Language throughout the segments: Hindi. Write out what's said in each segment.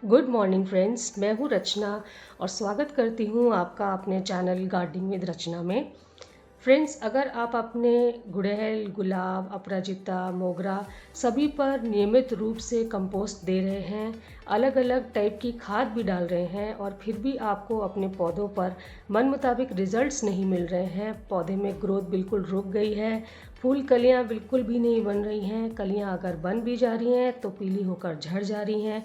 गुड मॉर्निंग फ्रेंड्स, मैं हूँ रचना और स्वागत करती हूँ आपका अपने चैनल गार्डनिंग विद रचना में। फ्रेंड्स, अगर आप अपने गुड़हल, गुलाब, अपराजिता, मोगरा सभी पर नियमित रूप से कंपोस्ट दे रहे हैं, अलग अलग टाइप की खाद भी डाल रहे हैं और फिर भी आपको अपने पौधों पर मन मुताबिक रिजल्ट्स नहीं मिल रहे हैं, पौधे में ग्रोथ बिल्कुल रुक गई है, फूल कलियां बिल्कुल भी नहीं बन रही हैं, कलियां अगर बन भी जा रही हैं तो पीली होकर झड़ जा रही हैं,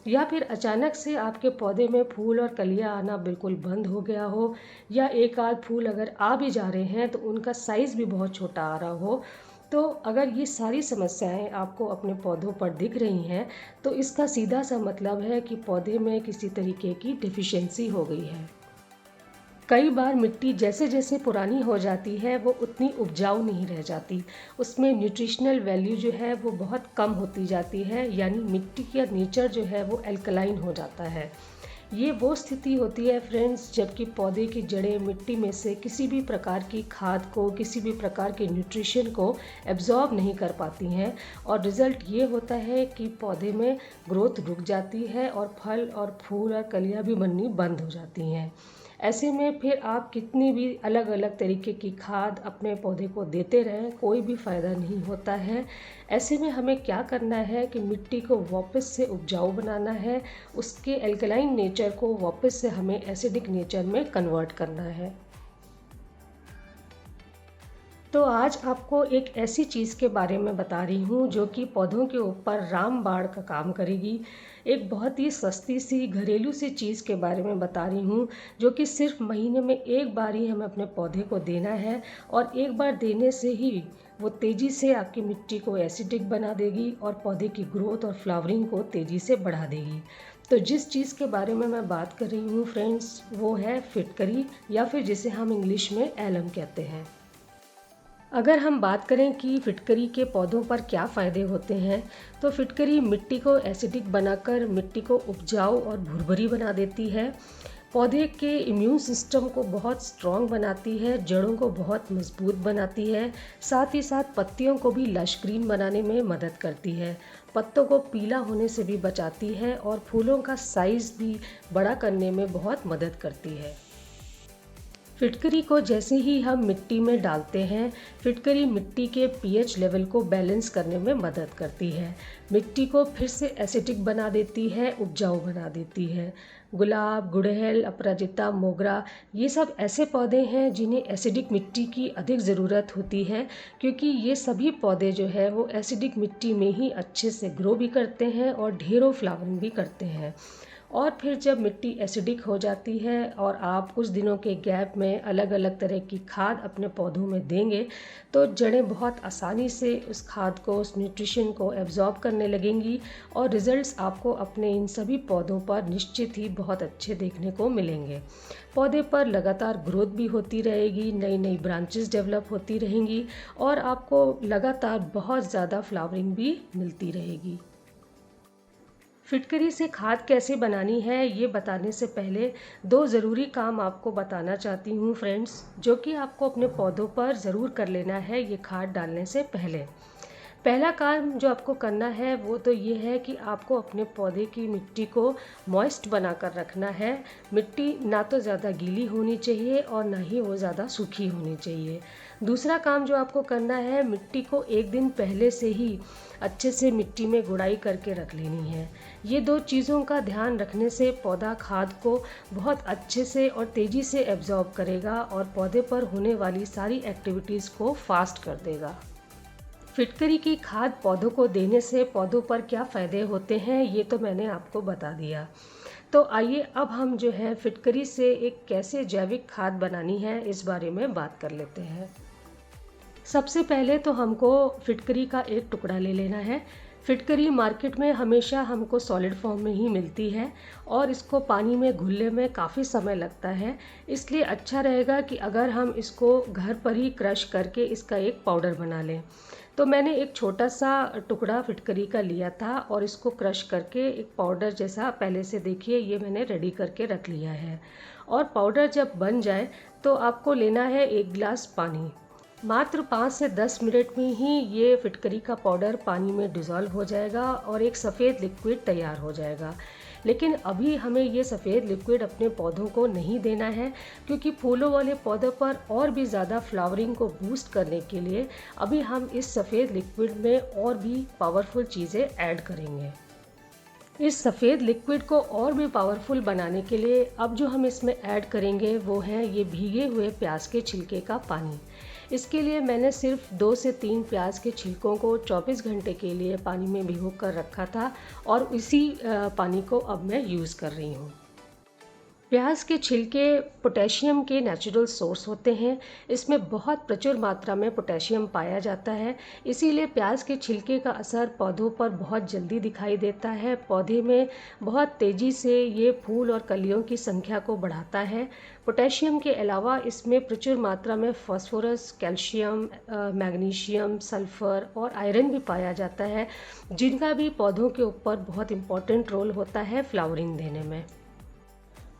या फिर अचानक से आपके पौधे में फूल और कलियां आना बिल्कुल बंद हो गया हो, या एक आध फूल अगर आ भी जा रहे हैं तो उनका साइज़ भी बहुत छोटा आ रहा हो, तो अगर ये सारी समस्याएं आपको अपने पौधों पर दिख रही हैं तो इसका सीधा सा मतलब है कि पौधे में किसी तरीके की डिफिशियंसी हो गई है। कई बार मिट्टी जैसे जैसे पुरानी हो जाती है वो उतनी उपजाऊ नहीं रह जाती, उसमें न्यूट्रिशनल वैल्यू जो है वो बहुत कम होती जाती है, यानी मिट्टी का नेचर जो है वो एल्कलाइन हो जाता है। ये वो स्थिति होती है फ्रेंड्स जबकि पौधे की जड़ें मिट्टी में से किसी भी प्रकार की खाद को, किसी भी प्रकार के न्यूट्रिशन को एब्जॉर्ब नहीं कर पाती हैं, और रिज़ल्ट ये होता है कि पौधे में ग्रोथ रुक जाती है और फल और फूल और कलियां भी बननी बंद हो जाती हैं। ऐसे में फिर आप कितनी भी अलग अलग तरीके की खाद अपने पौधे को देते रहें, कोई भी फ़ायदा नहीं होता है। ऐसे में हमें क्या करना है कि मिट्टी को वापस से उपजाऊ बनाना है, उसके एल्कलाइन नेचर को वापस से हमें एसिडिक नेचर में कन्वर्ट करना है। तो आज आपको एक ऐसी चीज़ के बारे में बता रही हूँ जो कि पौधों के ऊपर रामबाण का काम करेगी। एक बहुत ही सस्ती सी घरेलू सी चीज़ के बारे में बता रही हूँ जो कि सिर्फ महीने में एक बार ही हमें अपने पौधे को देना है, और एक बार देने से ही वो तेज़ी से आपकी मिट्टी को एसिडिक बना देगी और पौधे की ग्रोथ और फ्लावरिंग को तेज़ी से बढ़ा देगी। तो जिस चीज़ के बारे में मैं बात कर रही हूँ फ्रेंड्स, वो है फिटकरी, या फिर जिसे हम इंग्लिश में एलम कहते हैं। अगर हम बात करें कि फिटकरी के पौधों पर क्या फ़ायदे होते हैं, तो फिटकरी मिट्टी को एसिडिक बनाकर मिट्टी को उपजाऊ और भुरभुरी बना देती है, पौधे के इम्यून सिस्टम को बहुत स्ट्रॉन्ग बनाती है, जड़ों को बहुत मजबूत बनाती है, साथ ही साथ पत्तियों को भी लश ग्रीन बनाने में मदद करती है, पत्तों को पीला होने से भी बचाती है और फूलों का साइज़ भी बड़ा करने में बहुत मदद करती है। फिटकरी को जैसे ही हम मिट्टी में डालते हैं, फिटकरी मिट्टी के पीएच लेवल को बैलेंस करने में मदद करती है, मिट्टी को फिर से एसिडिक बना देती है, उपजाऊ बना देती है। गुलाब, गुड़हल, अपराजिता, मोगरा ये सब ऐसे पौधे हैं जिन्हें एसिडिक मिट्टी की अधिक ज़रूरत होती है, क्योंकि ये सभी पौधे जो है वो एसिडिक मिट्टी में ही अच्छे से ग्रो भी करते हैं और ढेरों फ्लावरिंग भी करते हैं। और फिर जब मिट्टी एसिडिक हो जाती है और आप कुछ दिनों के गैप में अलग अलग तरह की खाद अपने पौधों में देंगे, तो जड़ें बहुत आसानी से उस खाद को, उस न्यूट्रिशन को एब्जॉर्ब करने लगेंगी और रिजल्ट्स आपको अपने इन सभी पौधों पर निश्चित ही बहुत अच्छे देखने को मिलेंगे। पौधे पर लगातार ग्रोथ भी होती रहेगी, नई नई ब्रांचेस डेवलप होती रहेंगी और आपको लगातार बहुत ज़्यादा फ्लावरिंग भी मिलती रहेगी। फिटकरी से खाद कैसे बनानी है ये बताने से पहले दो ज़रूरी काम आपको बताना चाहती हूँ फ्रेंड्स, जो कि आपको अपने पौधों पर ज़रूर कर लेना है ये खाद डालने से पहले। पहला काम जो आपको करना है वो तो ये है कि आपको अपने पौधे की मिट्टी को मॉइस्ट बनाकर रखना है। मिट्टी ना तो ज़्यादा गीली होनी चाहिए और ना ही वो ज़्यादा सूखी होनी चाहिए। दूसरा काम जो आपको करना है, मिट्टी को एक दिन पहले से ही अच्छे से मिट्टी में गुड़ाई करके रख लेनी है। ये दो चीज़ों का ध्यान रखने से पौधा खाद को बहुत अच्छे से और तेज़ी से एब्जॉर्ब करेगा और पौधे पर होने वाली सारी एक्टिविटीज़ को फास्ट कर देगा। फिटकरी की खाद पौधों को देने से पौधों पर क्या फ़ायदे होते हैं ये तो मैंने आपको बता दिया। तो आइए अब हम जो है फिटकरी से एक कैसे जैविक खाद बनानी है इस बारे में बात कर लेते हैं। सबसे पहले तो हमको फिटकरी का एक टुकड़ा ले लेना है। फिटकरी मार्केट में हमेशा हमको सॉलिड फॉर्म में ही मिलती है और इसको पानी में घुलने में काफ़ी समय लगता है, इसलिए अच्छा रहेगा कि अगर हम इसको घर पर ही क्रश करके इसका एक पाउडर बना लें। तो मैंने एक छोटा सा टुकड़ा फिटकरी का लिया था और इसको क्रश करके एक पाउडर जैसा, पहले से देखिए ये मैंने रेडी करके रख लिया है। और पाउडर जब बन जाए तो आपको लेना है एक गिलास पानी। मात्र 5 से 10 मिनट में ही ये फिटकरी का पाउडर पानी में डिज़ोल्व हो जाएगा और एक सफ़ेद लिक्विड तैयार हो जाएगा। लेकिन अभी हमें ये सफ़ेद लिक्विड अपने पौधों को नहीं देना है, क्योंकि फूलों वाले पौधों पर और भी ज़्यादा फ्लावरिंग को बूस्ट करने के लिए अभी हम इस सफ़ेद लिक्विड में और भी पावरफुल चीज़ें ऐड करेंगे। इस सफ़ेद लिक्विड को और भी पावरफुल बनाने के लिए अब जो हम इसमें ऐड करेंगे वो है ये भीगे हुए प्याज के छिलके का पानी। इसके लिए मैंने सिर्फ 2 से 3 प्याज के छिलकों को 24 घंटे के लिए पानी में भिगो कर रखा था और इसी पानी को अब मैं यूज़ कर रही हूँ। प्याज के छिलके पोटेशियम के नेचुरल सोर्स होते हैं। इसमें बहुत प्रचुर मात्रा में पोटेशियम पाया जाता है, इसीलिए प्याज के छिलके का असर पौधों पर बहुत जल्दी दिखाई देता है। पौधे में बहुत तेज़ी से ये फूल और कलियों की संख्या को बढ़ाता है। पोटेशियम के अलावा इसमें प्रचुर मात्रा में फास्फोरस, कैल्शियम, मैग्नीशियम, सल्फ़र और आयरन भी पाया जाता है, जिनका भी पौधों के ऊपर बहुत इम्पोर्टेंट रोल होता है फ्लावरिंग देने में।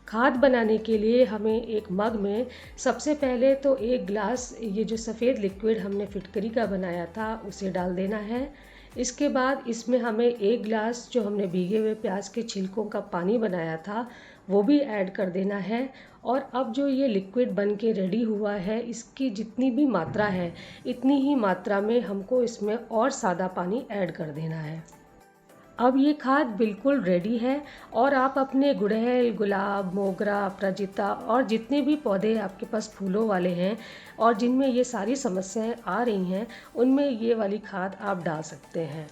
खाद बनाने के लिए हमें एक मग में सबसे पहले तो 1 ग्लास ये जो सफ़ेद लिक्विड हमने फिटकरी का बनाया था उसे डाल देना है। इसके बाद इसमें हमें 1 ग्लास जो हमने भीगे हुए प्याज के छिलकों का पानी बनाया था वो भी ऐड कर देना है। और अब जो ये लिक्विड बन के रेडी हुआ है, इसकी जितनी भी मात्रा है इतनी ही मात्रा में हमको इसमें और सादा पानी ऐड कर देना है। अब ये खाद बिल्कुल रेडी है और आप अपने गुड़हल, गुलाब, मोगरा, अपराजिता और जितने भी पौधे आपके पास फूलों वाले हैं और जिनमें ये सारी समस्याएं आ रही हैं, उनमें ये वाली खाद आप डाल सकते हैं।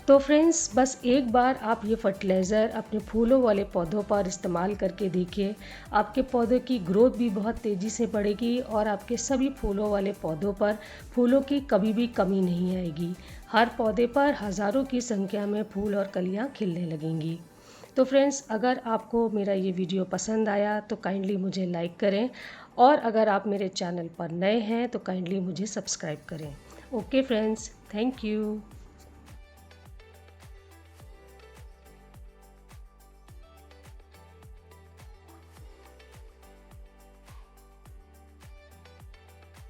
तो फ्रेंड्स, बस एक बार आप ये फर्टिलाइज़र अपने फूलों वाले पौधों पर इस्तेमाल करके देखिए। आपके पौधों की ग्रोथ भी बहुत तेज़ी से बढ़ेगी और आपके सभी फूलों वाले पौधों पर फूलों की कभी भी कमी नहीं आएगी। हर पौधे पर हज़ारों की संख्या में फूल और कलियाँ खिलने लगेंगी। तो फ्रेंड्स, अगर आपको मेरा ये वीडियो पसंद आया तो काइंडली मुझे लाइक करें और अगर आप मेरे चैनल पर नए हैं तो काइंडली मुझे सब्सक्राइब करें। Okay friends, thank you.